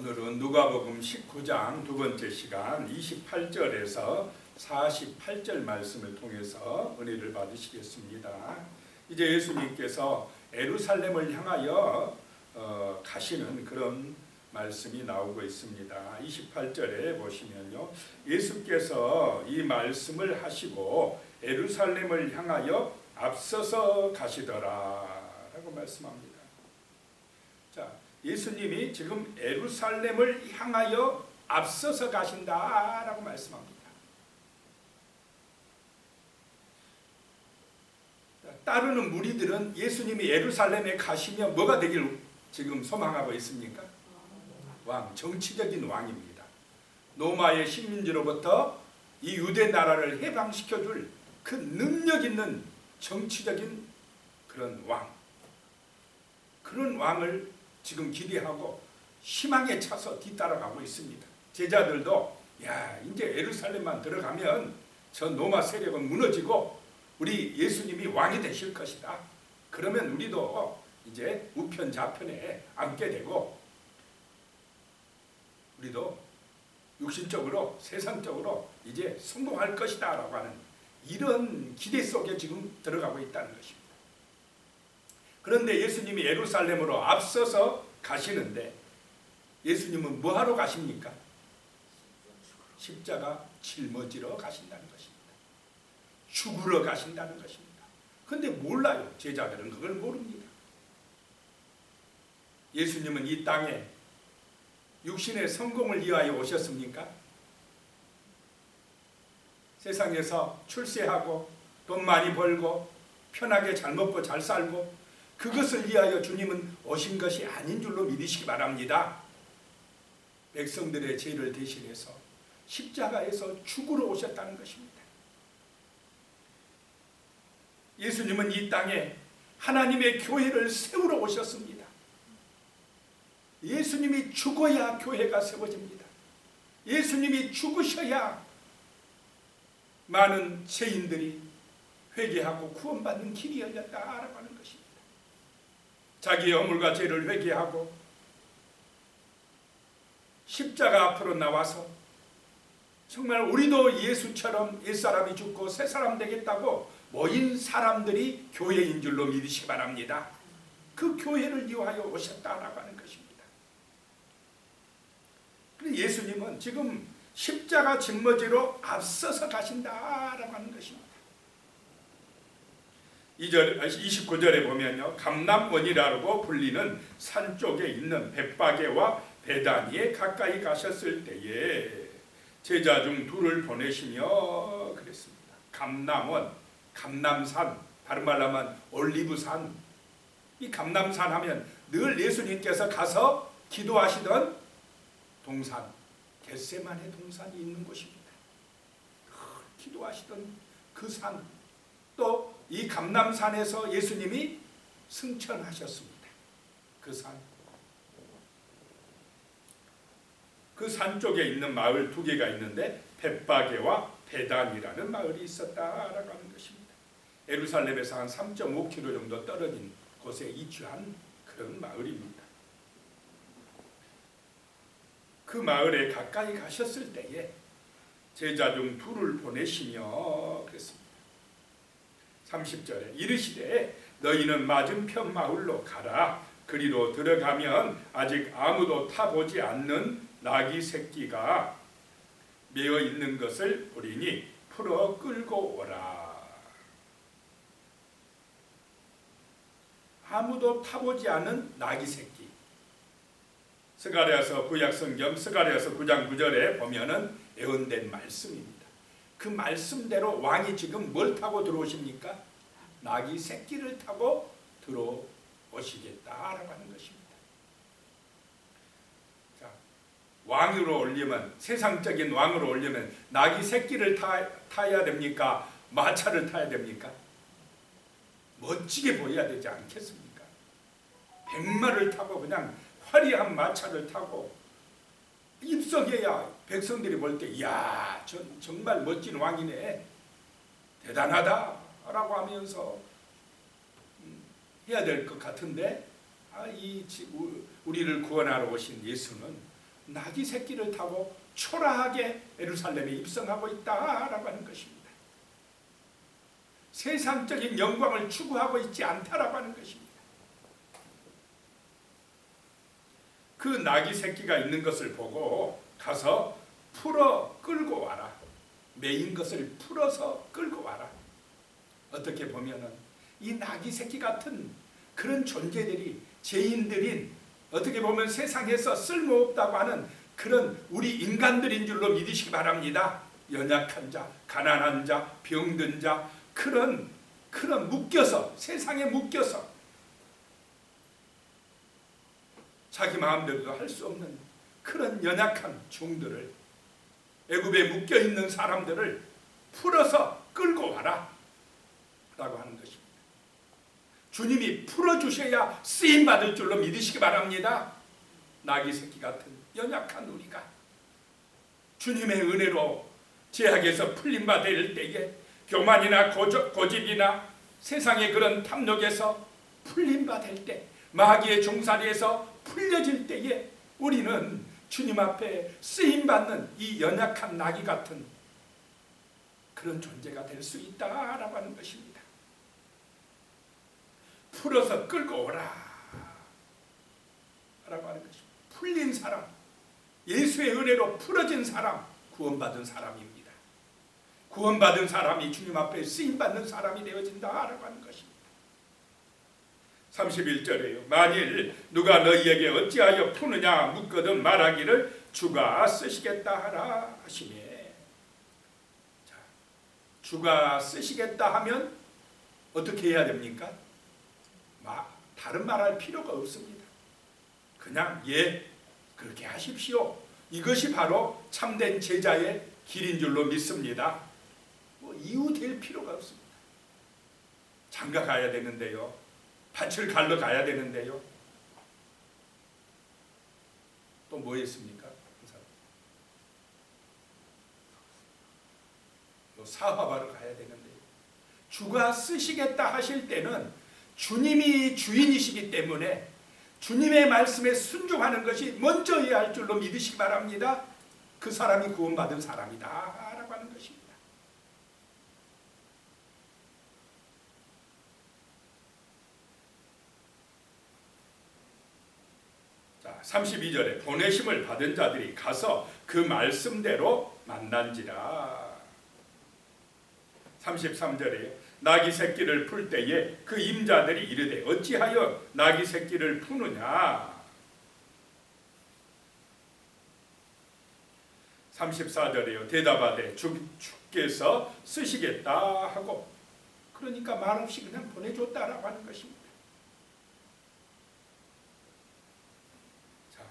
오늘은 누가복음 19장 두 번째 시간 28절에서 48절 말씀을 통해서 은혜를 받으시겠습니다. 이제 예수님께서 예루살렘을 향하여 가시는 그런 말씀이 나오고 있습니다. 28절에 보시면요, 예수께서 이 말씀을 하시고 예루살렘을 향하여 앞서서 가시더라 라고 말씀합니다. 자, 예수님이 지금 예루살렘을 향하여 앞서서 가신다라고 말씀합니다. 따르는 무리들은 예수님이 예루살렘에 가시면 뭐가 되길 지금 소망하고 있습니까? 왕, 정치적인 왕입니다. 로마의 식민지로부터 이 유대 나라를 해방시켜줄 그 능력 있는 정치적인 그런 왕, 그런 왕을 지금 기대하고 희망에 차서 뒤따라가고 있습니다. 제자들도 야, 이제 예루살렘만 들어가면 저 로마 세력은 무너지고 우리 예수님이 왕이 되실 것이다. 그러면 우리도 이제 우편 좌편에 앉게 되고 우리도 육신적으로 세상적으로 이제 성공할 것이다 라고 하는 이런 기대 속에 지금 들어가고 있다는 것입니다. 그런데 예수님이 예루살렘으로 앞서서 가시는데 예수님은 뭐하러 가십니까? 십자가 짊어지러 가신다는 것입니다. 죽으러 가신다는 것입니다. 그런데 몰라요. 제자들은 그걸 모릅니다. 예수님은 이 땅에 육신의 성공을 위하여 오셨습니까? 세상에서 출세하고 돈 많이 벌고 편하게 잘 먹고 잘 살고 그것을 위하여 주님은 오신 것이 아닌 줄로 믿으시기 바랍니다. 백성들의 죄를 대신해서 십자가에서 죽으러 오셨다는 것입니다. 예수님은 이 땅에 하나님의 교회를 세우러 오셨습니다. 예수님이 죽어야 교회가 세워집니다. 예수님이 죽으셔야 많은 죄인들이 회개하고 구원받는 길이 열렸다라고 하는 것입니다. 자기의 허물과 죄를 회개하고 십자가 앞으로 나와서 정말 우리도 예수처럼 옛사람이 죽고 새사람 되겠다고 모인 사람들이 교회인 줄로 믿으시기 바랍니다. 그 교회를 위하여 오셨다라고 하는 것입니다. 예수님은 지금 십자가 짊어지러 앞서서 가신다라고 하는 것입니다. 29절에 보면요, 감람원이라고 불리는 산 쪽에 있는 벳바게와 베다니에 가까이 가셨을 때에 제자 중 둘을 보내시며 그랬습니다. 감람원, 감람산, 다른 말로 하면 올리브산. 이 감람산 하면 늘 예수님께서 가서 기도하시던 동산, 겟세마네 동산이 있는 곳입니다. 기도하시던 그 산, 또 이 감람산에서 예수님이 승천하셨습니다. 그 산. 그 산 쪽에 있는 마을 두 개가 있는데 벳바게와 베단이라는 마을이 있었다라고 하는 것입니다. 예루살렘에서 한 3.5km 정도 떨어진 곳에 위치한 그런 마을입니다. 그 마을에 가까이 가셨을 때에 제자 중 둘을 보내시며 그랬습니다. 30절에 이르시되 너희는 맞은편 마을로 가라. 그리로 들어가면 아직 아무도 타보지 않는 나귀 새끼가 매어 있는 것을 보리니 풀어 끌고 오라. 아무도 타보지 않은 나귀 새끼. 스가랴서 구약성경 스가랴서 9장 9절에 보면은 예언된 말씀입니다. 그 말씀대로 왕이 지금 뭘 타고 들어오십니까? 나귀 새끼를 타고 들어오시겠다라고 하는 것입니다. 자, 왕으로 오려면, 세상적인 왕으로 오려면 나귀 새끼를 타야 됩니까? 마차를 타야 됩니까? 멋지게 보여야 되지 않겠습니까? 백마를 타고 그냥 화려한 마차를 타고 입성해야 백성들이 볼 때 이야, 정말 멋진 왕이네, 대단하다 라고 하면서 해야 될 것 같은데 우리를 구원하러 오신 예수는 나귀 새끼를 타고 초라하게 예루살렘에 입성하고 있다라고 하는 것입니다. 세상적인 영광을 추구하고 있지 않다라고 하는 것입니다. 그 나귀 새끼가 있는 것을 보고 가서 풀어 끌고 와라. 매인 것을 풀어서 끌고 와라. 어떻게 보면은 이 나귀 새끼 같은 그런 존재들이 죄인들인, 어떻게 보면 세상에서 쓸모없다고 하는 그런 우리 인간들인 줄로 믿으시기 바랍니다. 연약한 자, 가난한 자, 병든 자, 그런 묶여서, 세상에 묶여서 자기 마음대로 할 수 없는 그런 연약한 종들을, 애굽에 묶여있는 사람들을 풀어서 끌고 와라 라고 하는 것입니다. 주님이 풀어주셔야 쓰임받을 줄로 믿으시기 바랍니다. 나귀 새끼 같은 연약한 우리가 주님의 은혜로 죄악에서 풀림받아 될 때에, 교만이나 고집이나 세상의 그런 탐욕에서 풀림받을 때, 마귀의 종살이에서 풀려질 때에 우리는 주님 앞에 쓰임받는 이 연약한 나귀 같은 그런 존재가 될 수 있다라고 하는 것입니다. 풀어서 끌고 오라 라고 하는 것입니다. 풀린 사람, 예수의 은혜로 풀어진 사람, 구원받은 사람입니다. 구원받은 사람이 주님 앞에 쓰임받는 사람이 되어진다라고 하는 것입니다. 31절에요. 만일 누가 너희에게 어찌하여 푸느냐 묻거든 말하기를 주가 쓰시겠다 하라 하시매. 자, 주가 쓰시겠다 하면 어떻게 해야 됩니까? 다른 말할 필요가 없습니다. 그냥 예, 그렇게 하십시오. 이것이 바로 참된 제자의 길인 줄로 믿습니다. 이유 될 필요가 없습니다. 장가 가야 되는데요, 밭을 갈러 가야 되는데요, 또 뭐 했습니까? 사업하러 가야 되는데요. 주가 쓰시겠다 하실 때는 주님이 주인이시기 때문에 주님의 말씀에 순종하는 것이 먼저여야 할 줄로 믿으시기 바랍니다. 그 사람이 구원받은 사람이다 라고 하는 것입니다. 자, 32절에 보내심을 받은 자들이 가서 그 말씀대로 만난지라. 33절에 나귀 새끼를 풀 때에 그 임자들이 이르되 어찌하여 나귀 새끼를 푸느냐. 34절에요. 대답하되 주께서 쓰시겠다 하고, 그러니까 말없이 그냥 보내줬다라고 하는 것입니다. 자,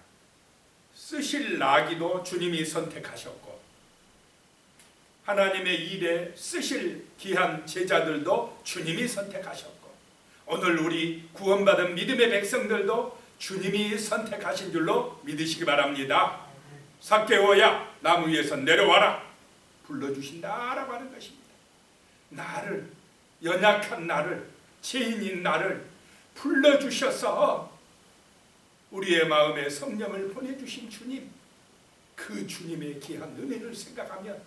쓰실 나귀도 주님이 선택하셨고, 하나님의 일에 쓰실 귀한 제자들도 주님이 선택하셨고, 오늘 우리 구원받은 믿음의 백성들도 주님이 선택하신 줄로 믿으시기 바랍니다. 삭개오야, 나무 위에서 내려와라 불러주신다라고 하는 것입니다. 나를, 연약한 나를, 죄인인 나를 불러주셔서 우리의 마음에 성령을 보내주신 주님, 그 주님의 귀한 은혜를 생각하면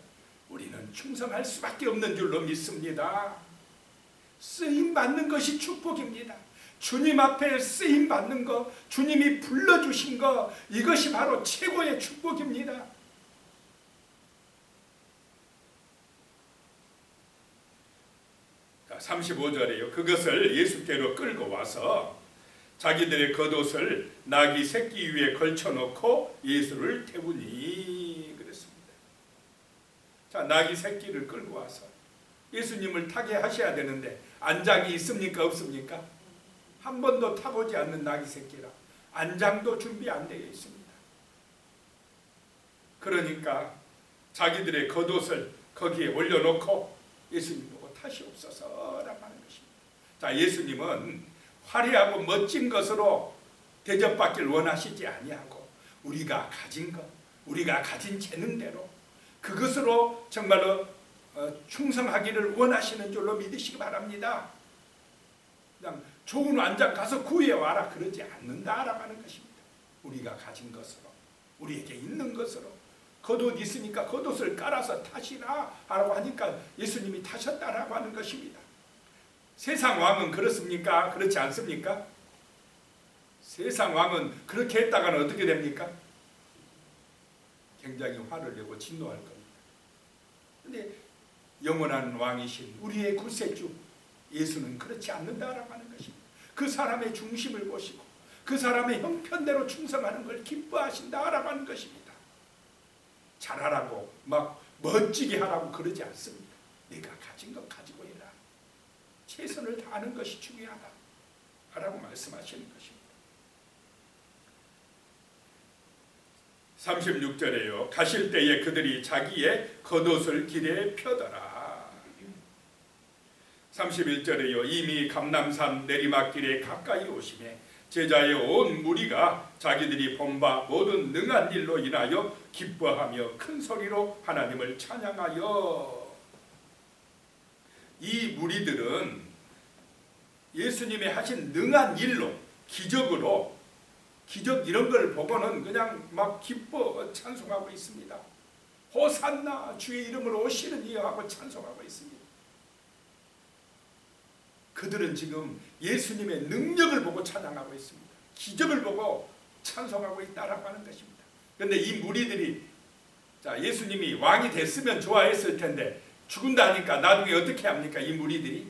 우리는 충성할 수밖에 없는 줄로 믿습니다. 쓰임받는 것이 축복입니다. 주님 앞에 쓰임받는 것, 주님이 불러주신 것, 이것이 바로 최고의 축복입니다. 자, 35절에요. 그것을 예수께로 끌고 와서 자기들의 겉옷을 나귀 새끼 위에 걸쳐놓고 예수를 태우니 그랬습니다. 자, 나귀 새끼를 끌고 와서 예수님을 타게 하셔야 되는데 안장이 있습니까? 없습니까? 한 번도 타보지 않는 나귀 새끼라 안장도 준비 안 되어 있습니다. 그러니까 자기들의 겉옷을 거기에 올려놓고 예수님 보고 타시옵소서라고 하는 것입니다. 자, 예수님은 화려하고 멋진 것으로 대접받기를 원하시지 아니하고 우리가 가진 것, 우리가 가진 재능대로 그것으로 정말로 충성하기를 원하시는 줄로 믿으시기 바랍니다. 그냥 좋은 안장 가서 구해와라 그러지 않는다라고 하는 것입니다. 우리가 가진 것으로, 우리에게 있는 것으로 겉옷 있으니까 겉옷을 깔아서 타시라 하라고 하니까 예수님이 타셨다라고 하는 것입니다. 세상 왕은 그렇습니까? 그렇지 않습니까? 세상 왕은 그렇게 했다가는 어떻게 됩니까? 굉장히 화를 내고 진노할 겁니다. 그런데 영원한 왕이신 우리의 구세주 예수는 그렇지 않는다라고 하는 것입니다. 그 사람의 중심을 보시고 그 사람의 형편대로 충성하는 걸 기뻐하신다라고 하는 것입니다. 잘하라고 막 멋지게 하라고 그러지 않습니다. 내가 가진 것 가지고 해라. 최선을 다하는 것이 중요하다라고 말씀하시는 것입니다. 36절에요. 가실 때에 그들이 자기의 겉옷을 길에 펴더라. 31절에요. 이미 감람산 내리막길에 가까이 오시매 제자의 온 무리가 자기들이 본 바 모든 능한 일로 인하여 기뻐하며 큰 소리로 하나님을 찬양하여. 이 무리들은 예수님이 하신 능한 일로 기적으로 기적 이런 걸 보고는 그냥 막 기뻐 찬송하고 있습니다. 호산나 주의 이름으로 오시는 이여 하고 찬송하고 있습니다. 그들은 지금 예수님의 능력을 보고 찬양하고 있습니다. 기적을 보고 찬송하고 있다라고 하는 것입니다. 그런데 이 무리들이 자 예수님이 왕이 됐으면 좋아했을 텐데 죽은다 하니까 나중에 어떻게 합니까? 이 무리들이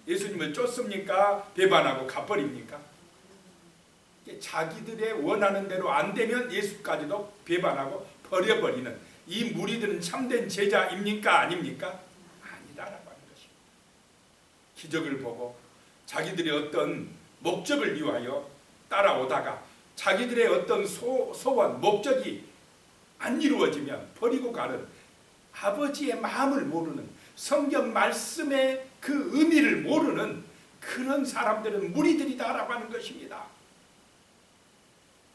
예수님을 쫓습니까? 배반하고 가버립니까? 자기들의 원하는 대로 안 되면 예수까지도 배반하고 버려버리는 이 무리들은 참된 제자입니까? 아닙니까? 아니다라고 하는 것입니다. 기적을 보고 자기들의 어떤 목적을 위하여 따라오다가 자기들의 어떤 소원, 목적이 안 이루어지면 버리고 가는 아버지의 마음을 모르는 성경 말씀의 그 의미를 모르는 그런 사람들은 무리들이다라고 하는 것입니다.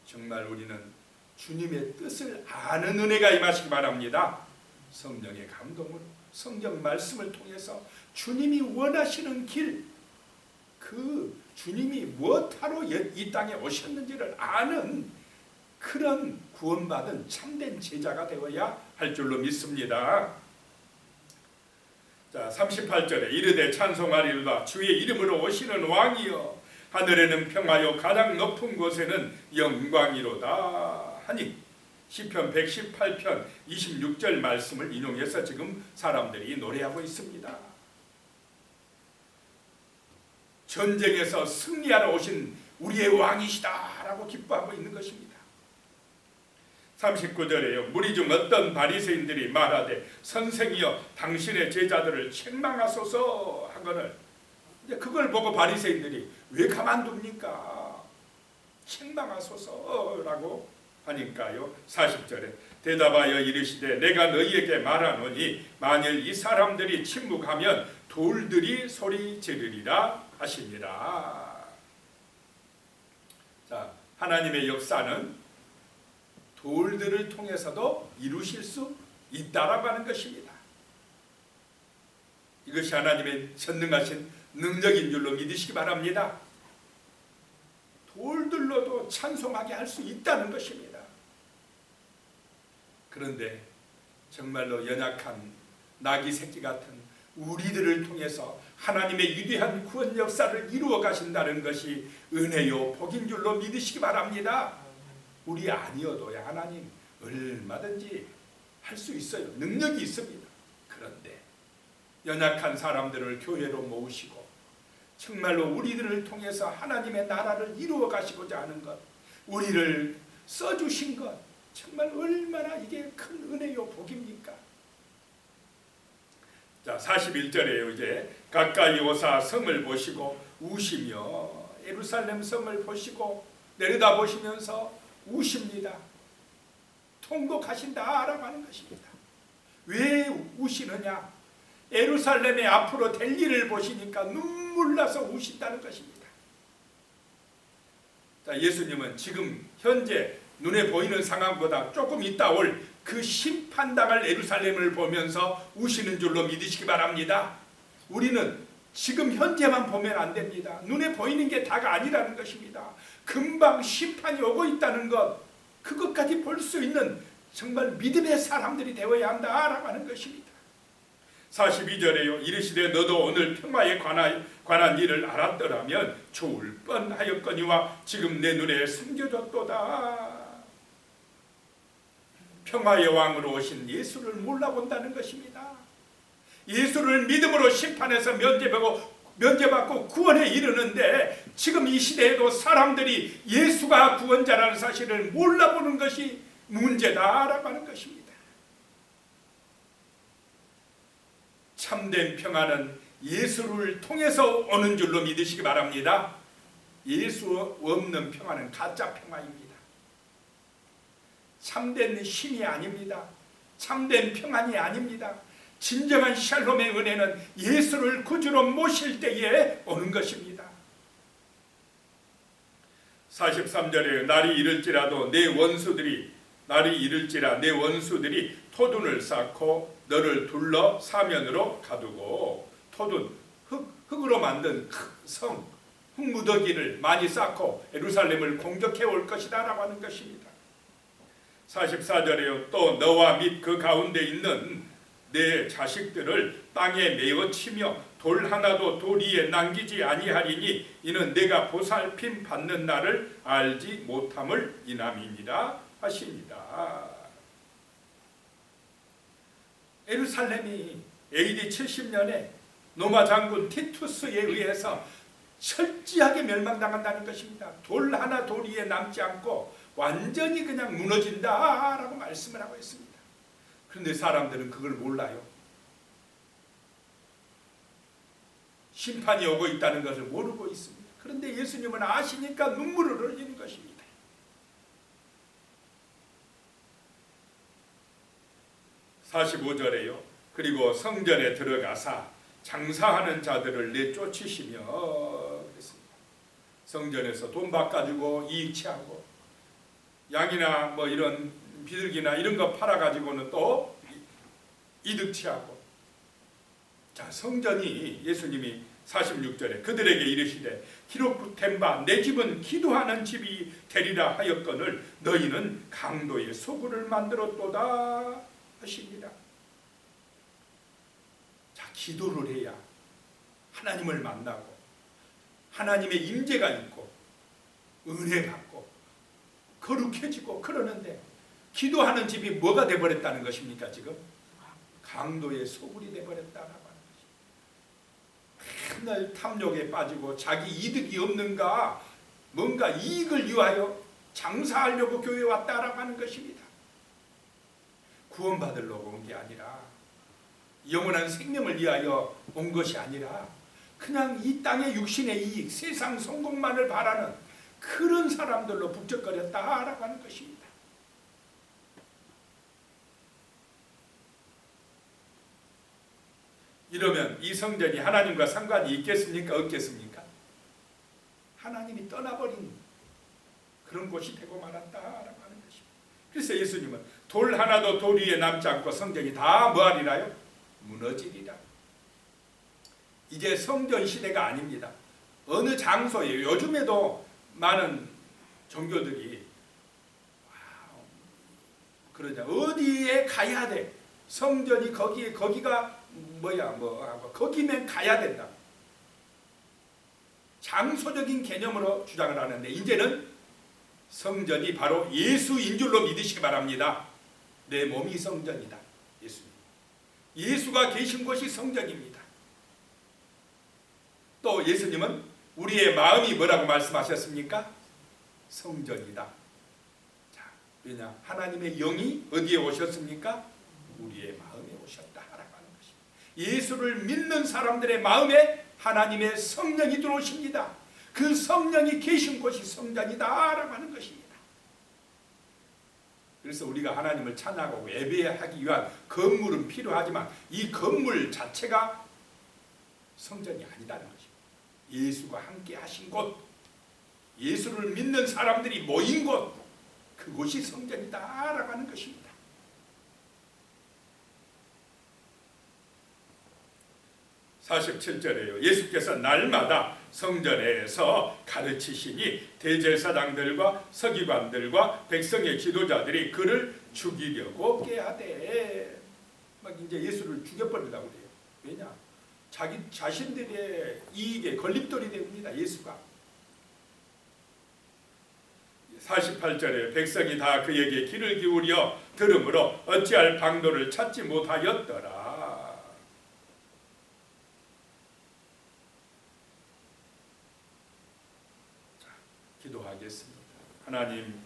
정말 우리는 주님의 뜻을 아는 은혜가 임하시기 바랍니다. 성령의 감동으로 성경 말씀을 통해서 주님이 원하시는 길, 그 주님이 무엇하러 이 땅에 오셨는지를 아는 그런 구원받은 참된 제자가 되어야 할 줄로 믿습니다. 자, 38절에 이르되 찬송하리로다 주의 이름으로 오시는 왕이여 하늘에는 평화요 가장 높은 곳에는 영광이로다 하니 시편 118편 26절 말씀을 인용해서 지금 사람들이 노래하고 있습니다. 전쟁에서 승리하러 오신 우리의 왕이시다 라고 기뻐하고 있는 것입니다. 39절에요. 무리 중 어떤 바리새인들이 말하되 선생이여 당신의 제자들을 책망하소서 하거늘. 이제 그걸 보고 바리새인들이 왜 가만둡니까? 책망하소서라고 하니까요. 40절에 대답하여 이르시되 내가 너희에게 말하노니 만일 이 사람들이 침묵하면 돌들이 소리 지르리라 하시니라. 자, 하나님의 역사는 돌들을 통해서도 이루실 수 있다라고 하는 것입니다. 이것이 하나님의 전능하신 능력인 줄로 믿으시기 바랍니다. 돌들로도 찬송하게 할 수 있다는 것입니다. 그런데 정말로 연약한 나귀 새끼 같은 우리들을 통해서 하나님의 위대한 구원 역사를 이루어 가신다는 것이 은혜요 복인 줄로 믿으시기 바랍니다. 우리 아니어도야 하나님 얼마든지 할 수 있어요. 능력이 있습니다. 그런데 연약한 사람들을 교회로 모으시고 정말로 우리들을 통해서 하나님의 나라를 이루어 가시고자 하는 것, 우리를 써주신 것, 정말 얼마나 이게 큰 은혜요 복입니까? 자, 41절에요. 이제 가까이 오사 성을 보시고 우시며 예루살렘 성을 보시고 내려다보시면서 우십니다. 통곡하신다라고 하는 것입니다. 왜 우시느냐? 예루살렘의 앞으로 될 일을 보시니까 눈물 나서 우신다는 것입니다. 자, 예수님은 지금 현재 눈에 보이는 상황보다 조금 있다 올 그 심판당할 예루살렘을 보면서 우시는 줄로 믿으시기 바랍니다. 우리는 지금 현재만 보면 안 됩니다. 눈에 보이는 게 다가 아니라는 것입니다. 금방 심판이 오고 있다는 것, 그것까지 볼 수 있는 정말 믿음의 사람들이 되어야 한다라고 하는 것입니다. 42절에요. 이르시되 너도 오늘 평화에 관한 일을 알았더라면 좋을 뻔하였거니와 지금 내 눈에 숨겨졌도다. 평화의 왕으로 오신 예수를 몰라본다는 것입니다. 예수를 믿음으로 심판에서 면제받고 구원에 이르는데 지금 이 시대에도 사람들이 예수가 구원자라는 사실을 몰라보는 것이 문제다라고 하는 것입니다. 참된 평화는 예수를 통해서 오는 줄로 믿으시기 바랍니다. 예수 없는 평화는 가짜 평화입니다. 참된 힘이 아닙니다. 참된 평안이 아닙니다. 진정한 샬롬의 은혜는 예수를 구주로 모실 때에 오는 것입니다. 43절에 날이 이를지라도 내 원수들이 토둔을 쌓고 너를 둘러 사면으로 가두고, 토둔 흙으로 만든 성 흙무더기를 많이 쌓고 예루살렘을 공격해 올 것이다 라고 하는 것입니다. 44절에요. 또 너와 및 그 가운데 있는 내 자식들을 땅에 메어 치며 돌 하나도 돌 위에 남기지 아니하리니 이는 내가 보살핌 받는 날을 알지 못함을 인함이니라 하십니다. 예루살렘이 AD 70년에 로마 장군 티투스에 의해서 철저하게 멸망당한다는 것입니다. 돌 하나 돌 위에 남지 않고 완전히 그냥 무너진다라고 말씀을 하고 있습니다. 그런데 사람들은 그걸 몰라요. 심판이 오고 있다는 것을 모르고 있습니다. 그런데 예수님은 아시니까 눈물을 흘리는 것입니다. (45절에요) 그리고 성전에 들어가사 장사하는 자들을 내쫓으시며 그랬습니다. 성전에서 돈 바꿔주고 이익 취하고 양이나 뭐 이런 비둘기나 이런 거 팔아가지고는 또 이득 취하고. 자, 성전이 예수님이 46절에 그들에게 이르시되 기록된 바 내 집은 기도하는 집이 되리라 하였거늘 너희는 강도의 소굴을 만들었도다 하십니다. 자, 기도를 해야 하나님을 만나고 하나님의 임재가 있고 은혜 받고 거룩해지고 그러는데 기도하는 집이 뭐가 돼버렸다는 것입니까? 지금 강도의 소굴이 돼버렸다라고 하는 것입니다. 맨날 탐욕에 빠지고 자기 이득이 없는가 뭔가 이익을 위하여 장사하려고 교회에 왔다라고 하는 것입니다. 구원받으려고 온 게 아니라 영원한 생명을 위하여 온 것이 아니라 그냥 이 땅의 육신의 이익, 세상 성공만을 바라는 그런 사람들로 북적거렸다라고 하는 것입니다. 이러면 이 성전이 하나님과 상관이 있겠습니까? 없겠습니까? 하나님이 떠나버린 그런 곳이 되고 말았다라고 하는 것입니다. 그래서 예수님은 돌 하나도 돌 위에 남지 않고 성전이 다 뭐하리라요? 무너지리라. 이제 성전 시대가 아닙니다. 어느 장소예요. 요즘에도 많은 종교들이 그러냐 어디에 가야 돼. 성전이 거기가 거기면 가야 된다. 장소적인 개념으로 주장을 하는데 이제는 성전이 바로 예수인 줄로 믿으시기 바랍니다. 내 몸이 성전이다. 예수님. 예수가 계신 곳이 성전입니다. 또 예수님은 우리의 마음이 뭐라고 말씀하셨습니까? 성전이다. 자, 왜냐? 하나님의 영이 어디에 오셨습니까? 우리의 마음에 오셨다라고 하는 것입니다. 예수를 믿는 사람들의 마음에 하나님의 성령이 들어오십니다. 그 성령이 계신 곳이 성전이다라고 하는 것입니다. 그래서 우리가 하나님을 찬양하고 예배하기 위한 건물은 필요하지만 이 건물 자체가 성전이 아니다는 것입니다. 예수가 함께 하신 곳, 예수를 믿는 사람들이 모인 곳, 그곳이 성전이다라고 하는 것입니다. 47절에요. 예수께서 날마다 성전에서 가르치시니 대제사장들과 서기관들과 백성의 지도자들이 그를 죽이려고 꾀하되 막 이제 예수를 죽여버리려고 그래요. 왜냐? 자기 자신들의 이익에 걸림돌이 됩니다. 예수가. 48절에 백성이 다 그에게 귀를 기울여 들으므로 어찌할 방도를 찾지 못하였더라. 자, 기도하겠습니다. 하나님,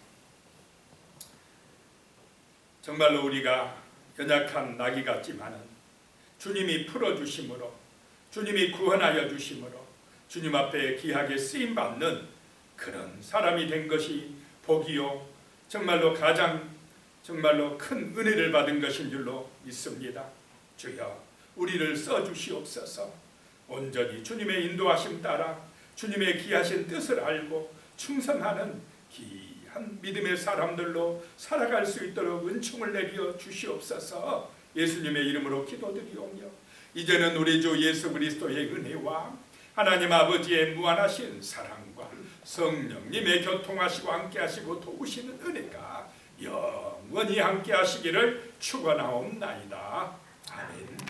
정말로 우리가 연약한 나귀 같지만은 주님이 풀어주심으로, 주님이 구원하여 주심으로 주님 앞에 귀하게 쓰임받는 그런 사람이 된 것이 복이요 정말로 가장 정말로 큰 은혜를 받은 것인 줄로 믿습니다. 주여, 우리를 써주시옵소서. 온전히 주님의 인도하심 따라 주님의 귀하신 뜻을 알고 충성하는 귀한 믿음의 사람들로 살아갈 수 있도록 은총을 내려 주시옵소서. 예수님의 이름으로 기도드리오며 이제는 우리 주 예수 그리스도의 은혜와 하나님 아버지의 무한하신 사랑과 성령님의 교통하시고 함께하시고 도우시는 은혜가 영원히 함께하시기를 축원하옵나이다. 아멘.